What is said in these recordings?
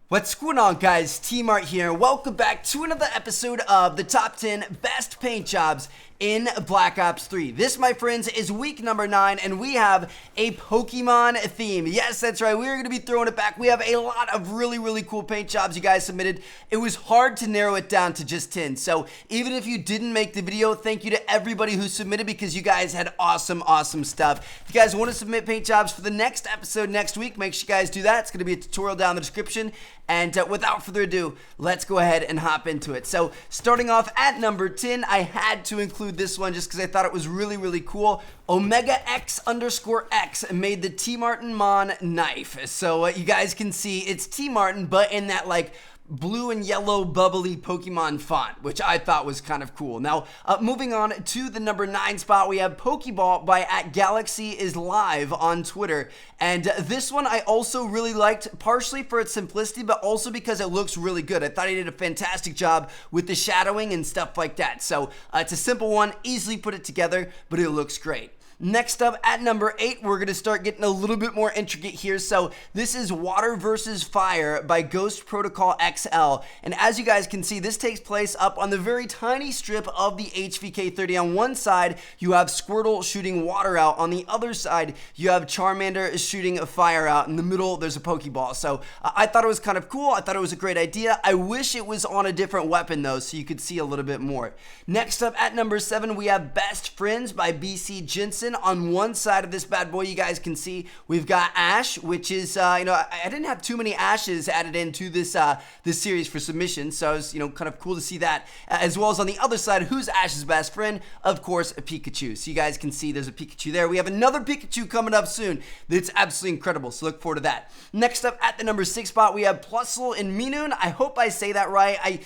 What's going on, guys? T-Mart here. Welcome back to another episode of the top 10 best paint jobs in Black Ops 3. This, my friends, is week number 9, and we have a Pokemon theme. Yes, that's right. We are going to be throwing it back. We have a lot of really cool paint jobs you guys submitted. It was hard to narrow it down to just 10. So even if you didn't make the video, thank you to everybody who submitted because you guys had awesome stuff. If you guys want to submit paint jobs for the next episode next week, make sure you guys do that. It's going to be a tutorial down in the description. And without further ado, let's go ahead and hop into it. So starting off at number 10, I had to include this one just because I thought it was really cool. Omega X_X made the T. Martin Mon knife. So you guys can see it's T. Martin, but in that like blue and yellow bubbly Pokemon font, which I thought was kind of cool. Now, moving on to the number 9 spot, we have Pokeball by @GalaxyIsLive on Twitter. And this one I also really liked, partially for its simplicity, but also because it looks really good. I thought he did a fantastic job with the shadowing and stuff like that. So it's a simple one, easily put it together, but it looks great. Next up at number 8, we're going to start getting a little bit more intricate here. So this is Water vs. Fire by Ghost Protocol XL. And as you guys can see, this takes place up on the very tiny strip of the HVK-30. On one side, you have Squirtle shooting water out. On the other side, you have Charmander shooting fire out. In the middle, there's a Pokeball. So I thought it was kind of cool. I thought it was a great idea. I wish it was on a different weapon, though, so you could see a little bit more. Next up at number 7, we have Best Friends by BC Jensen. On one side of this bad boy, you guys can see we've got Ash, which is, I didn't have too many Ashes added into this this series for submission, so it was, kind of cool to see that. As well as on the other side, who's Ash's best friend? Of course, a Pikachu. So you guys can see there's a Pikachu there. We have another Pikachu coming up soon that's absolutely incredible, so look forward to that. Next up at the number 6 spot, we have Plusle and Minoon. I hope I say that right. I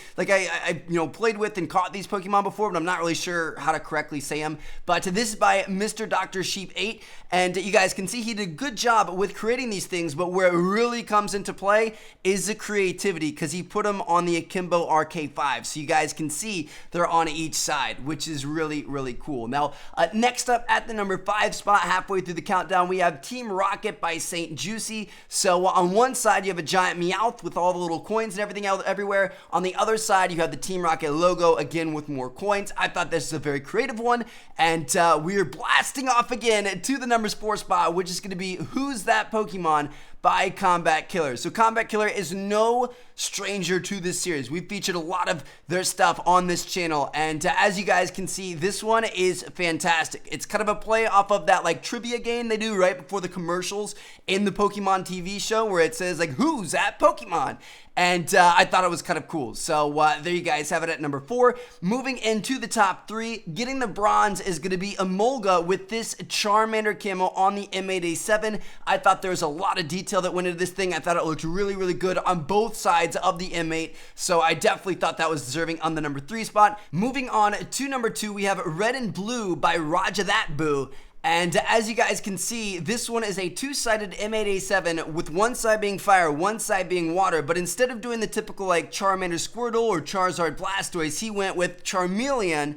played with and caught these Pokemon before, but I'm not really sure how to correctly say them. But this is by Mr. Dr. Sheep 8, and you guys can see he did a good job with creating these things, but where it really comes into play is the creativity, because he put them on the Akimbo RK5, so you guys can see they're on each side, which is really cool. Now, next up at the number 5 spot, halfway through the countdown, we have Team Rocket by St. Juicy. So on one side, you have a giant Meowth with all the little coins and everything else everywhere. On the other side, you have the Team Rocket logo, again with more coins. I thought this was a very creative one, and we're blasting off again to the number 4 spot, which is going to be Who's That Pokemon by Combat Killer. So Combat Killer is no stranger to this series. We've featured a lot of their stuff on this channel, and as you guys can see, this one is fantastic. It's kind of a play off of that like trivia game they do right before the commercials in the Pokemon TV show, where it says like, who's that Pokemon? And I thought it was kind of cool. So there you guys have it at number 4. Moving into the top 3, getting the bronze is going to be Emolga with this Charmander camo on the M8A7. I thought there was a lot of detail that went into this thing. I thought it looked really good on both sides of the M8. So I definitely thought that was deserving on the number 3 spot. Moving on to number 2, we have Red and Blue by Roger That Boo. And as you guys can see, this one is a 2-sided M8A7 with one side being fire, one side being water. But instead of doing the typical like Charmander Squirtle or Charizard Blastoise, he went with Charmeleon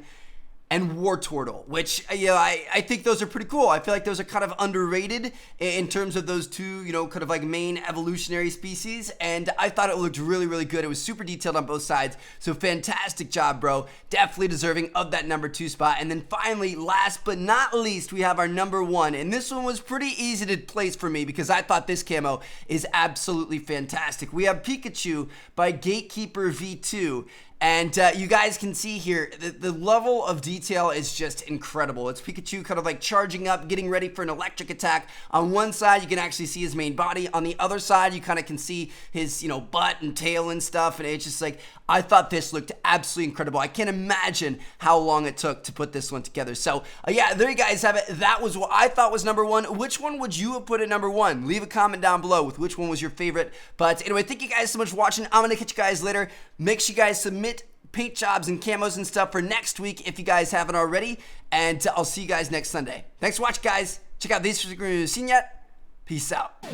and Wartortle, which, I think those are pretty cool. I feel like those are kind of underrated in terms of those two, kind of like main evolutionary species, and I thought it looked really good. It was super detailed on both sides, so fantastic job, bro. Definitely deserving of that number 2 spot. And then finally, last but not least, we have our number 1, and this one was pretty easy to place for me because I thought this camo is absolutely fantastic. We have Pikachu by Gatekeeper V2. And you guys can see here, the level of detail is just incredible. It's Pikachu kind of like charging up, getting ready for an electric attack. On one side, you can actually see his main body. On the other side, you kind of can see his, butt and tail and stuff. And it's just like, I thought this looked absolutely incredible. I can't imagine how long it took to put this one together. So, yeah, there you guys have it. That was what I thought was number 1. Which one would you have put at number 1? Leave a comment down below with which one was your favorite. But anyway, thank you guys so much for watching. I'm going to catch you guys later. Make sure you guys submit paint jobs and camos and stuff for next week if you guys haven't already, and I'll see you guys next Sunday. Thanks for watching, guys. Check out these videos if you've seen yet. Peace out.